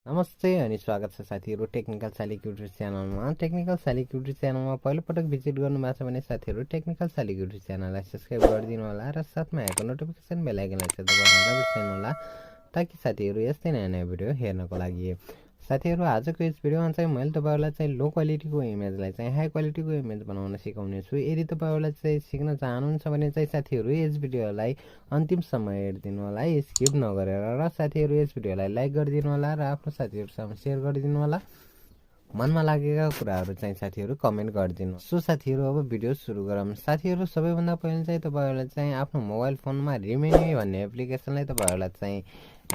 नमस्ते अनि स्वागत छ साथीहरु टेक्निकल सालिक युट्युब च्यानलमा। टेक्निकल सालिक युट्युब च्यानलमा पहिलो पटक भिजिट गर्नुभएको छ भने साथीहरु टेक्निकल सालिक युट्युब च्यानललाई सब्स्क्राइब गरिदिनु होला र साथमा आएको नोटिफिकेसन बेल आइकनलाई चाहिँ दबाउन नबिर्सनु होला ताकि साथीहरु यस्तै नयाँ भिडियो हेर्नको लागि। साथीहरु आजको यस भिडियोमा चाहिँ मैले तपाईहरुलाई चाहिँ लो क्वालिटीको इमेजलाई चाहिँ हाई क्वालिटीको इमेज बनाउन सिकाउने छु। यदि तपाईहरुलाई चाहिँ सिक्न चाहनुहुन्छ भने चाहिँ साथीहरु यस भिडियोलाई अन्तिमसम्म हेर्दिनु होला, स्किप नगरेर। र साथीहरु यस भिडियोलाई लाइक गरिदिनु होला र आफ्नो साथीहरुसँग शेयर गरिदिनु होला। मनमा लागेका कुराहरु चाहिँ साथीहरु कमेन्ट गरिदिनु। सो साथीहरु अब भिडियो सुरु गरौँ। साथीहरु सबैभन्दा पहिले चाहिँ तपाईहरुलाई चाहिँ आफ्नो मोबाइल फोनमा रिमिनी भन्ने एप्लिकेसनलाई तपाईहरुलाई चाहिँ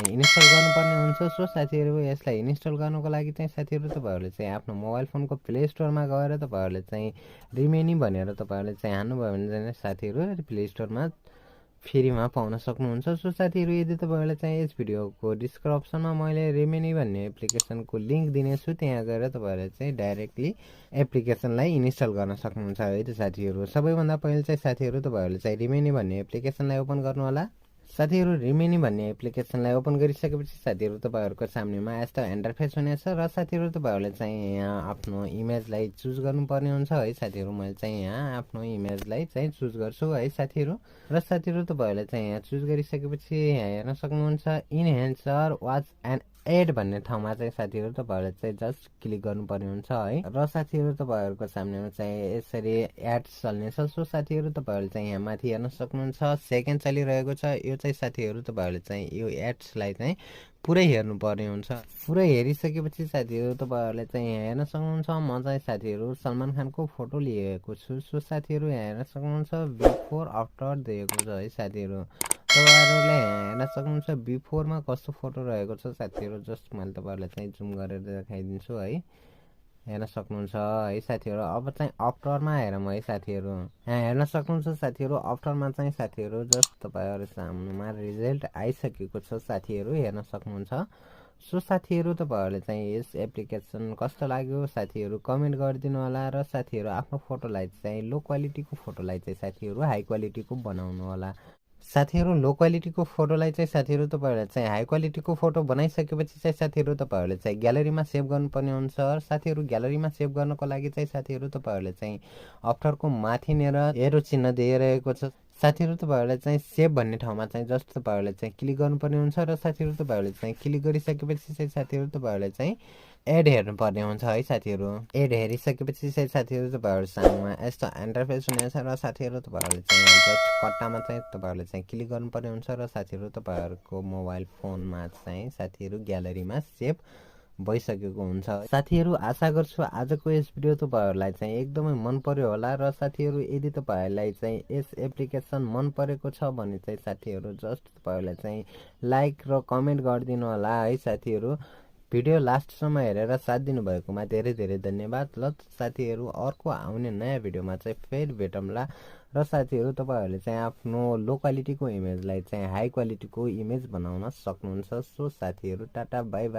इन्स्टल गर्नुपर्ने हुन्छ। सो साथीहरु यसलाई इन्स्टल गर्नको लागि चाहिँ साथीहरु तपाईहरुले चाहिँ आफ्नो मोबाइल फोनको प्ले स्टोरमा गएर तपाईहरुले चाहिँ रिमिनी भनेर तपाईहरुले चाहिँ हान्नुभयो भने साथीहरु प्ले स्टोरमा फ्रीमा पाउन सक्नुहुन्छ। सो साथीहरु यदि तपाईहरुले चाहिँ यस भिडियोको डिस्क्रिप्सनमा मैले रिमिनी भन्ने एप्लिकेसनको लिंक दिनेछु, त्यहाँ गएर तपाईहरुले चाहिँ डाइरेक्टली एप्लिकेसनलाई इन्स्टल गर्न सक्नुहुन्छ है त साथीहरु। सबैभन्दा पहिले चाहिँ साथीहरु तपाईहरुले चाहिँ रिमिनी भन्ने एप्लिकेसनलाई ओपन गर्नु होला। साथीहरु रिमिनी भन्ने एप्लिकेसनलाई ओपन गरिसकेपछि साथीहरु तपाईहरुको सामनेमा यस्तो इन्टरफेस हुनेछ र साथीहरु तपाईहरुले चाहिँ यहाँ आफ्नो इमेजलाई चुज गर्नुपर्ने हुन्छ है साथीहरु। मैले चाहिँ यहाँ आफ्नो इमेजलाई चाहिँ चुज गर्छु है साथीहरु। र साथीहरु तपाईहरुले चाहिँ यहाँ चुज गरिसकेपछि यहाँ हेर्न सक्नुहुन्छ इनहेन्सर वाच एन्ड एड भन्ने ठाउँमा चाहिँ साथीहरु तपाईहरुले चाहिँ जस्ट क्लिक गर्नुपर्ने हुन्छ है। र साथीहरु तपाईहरुको सामनेमा चाहिँ यसरी एड चल्नेछ। सो साथीहरु तपाईहरुले चाहिँ यहाँ माथि हेर्न सक्नुहुन्छ सेकेन्ड चलिरहेको छ। यो चाहिँ साथीहरु तपाईहरुले चाहिँ यो एड्सलाई चाहिँ पुरै हेर्नुपर्ने हुन्छ। पुरै हेरिसकेपछि साथीहरु तपाईहरुले चाहिँ यहाँ हेर्न सक्नुहुन्छ म चाहिँ साथीहरु सलमान खानको फोटो लिएको छु। सो साथीहरु यहाँ हेर्न सक्नुहुन्छ बिफोर आफ्टर दिएको छ है साथीहरु। तपाईहरुले हेर्न सक्नुहुन्छ बिफोरमा कस्तो फोटो रहेको छ साथीहरु। जस्ट मैले तपाईहरुलाई चाहिँ जुम गरेर देखाइदिन्छु है, हेर्न सक्नुहुन्छ है साथीहरु। अब चाहिँ आफ्टरमा हेरौँ है साथीहरु। यहाँ हेर्न सक्नुहुन्छ साथीहरु आफ्टरमा चाहिँ साथीहरु जस्ट तपाईहरु सामनेमा रिजल्ट आइसकेको छ साथीहरु, हेर्न सक्नुहुन्छ। सो साथीहरु तपाईहरुले चाहिँ यस एप्लिकेसन कस्तो लाग्यो साथीहरु कमेन्ट गरिदिनु होला। र साथीहरु आफ्नो फोटोलाई चाहिँ लो क्वालिटीको फोटोलाई चाहिँ साथीहरु हाई क्वालिटीको बनाउनु होला। साथीहरु लो क्वालिटीको फोटोलाई चाहिँ साथीहरु तपाईहरुले चाहिँ हाई क्वालिटीको फोटो बनाइसकेपछि चाहिँ साथीहरु तपाईहरुले चाहिँ ग्यालरीमा सेभ गर्नुपर्ने हुन्छ। साथीहरु ग्यालरीमा सेभ गर्नको लागि चाहिँ साथीहरु तपाईहरुले चाहिँ अफ्टरको माथि नेर एरो चिन्ह दिइरहेको छ साथीहरु। तपाईहरुले चाहिँ सेभ भन्ने ठाउँमा चाहिँ जस्ट तपाईहरुले चाहिँ क्लिक गर्नुपर्ने हुन्छ। र साथीहरु तपाईहरुले चाहिँ क्लिक गरिसकेपछि चाहिँ साथीहरु तपाईहरुले चाहिँ एड हेर्नुपर्ने हुन्छ है साथीहरु। एड हेरिसकेपछि चाहिँ साथीहरु तपाईहरु सामनेमा यस्तो इन्टरफेस हुनेछ। र साथीहरु तपाईहरुले चाहिँ जस्ट कट्टामा चाहिँ तपाईहरुले चाहिँ क्लिक गर्नुपर्ने हुन्छ। र साथीहरु तपाईहरुको मोबाइल फोनमा चाहिँ साथीहरु ग्यालरीमा सेभ भइसकेको हुन्छ। साथीहरु आशा गर्छु आजको यस भिडियो तपाईहरुलाई चाहिँ एकदमै मन पर्यो होला। र साथीहरु यदि तपाईहरुलाई चाहिँ यस एप्लिकेसन मन परेको छ भने चाहिँ साथीहरु जस्ट तपाईहरुलाई चाहिँ लाइक र कमेन्ट गरिदिनु होला है साथीहरु। भिडियो लास्टसम्म हेरेर साथ दिनुभएकोमा धेरै धेरै धन्यवाद। ल साथीहरु अर्को आउने नयाँ भिडियोमा चाहिँ फेरि भेटौँला। र साथीहरु तपाईहरुले चाहिँ आफ्नो लो क्वालिटीको इमेजलाई चाहिँ हाई क्वालिटीको इमेज बनाउन सक्नुहुन्छ। सो साथीहरु टाटा बाइ बाइ।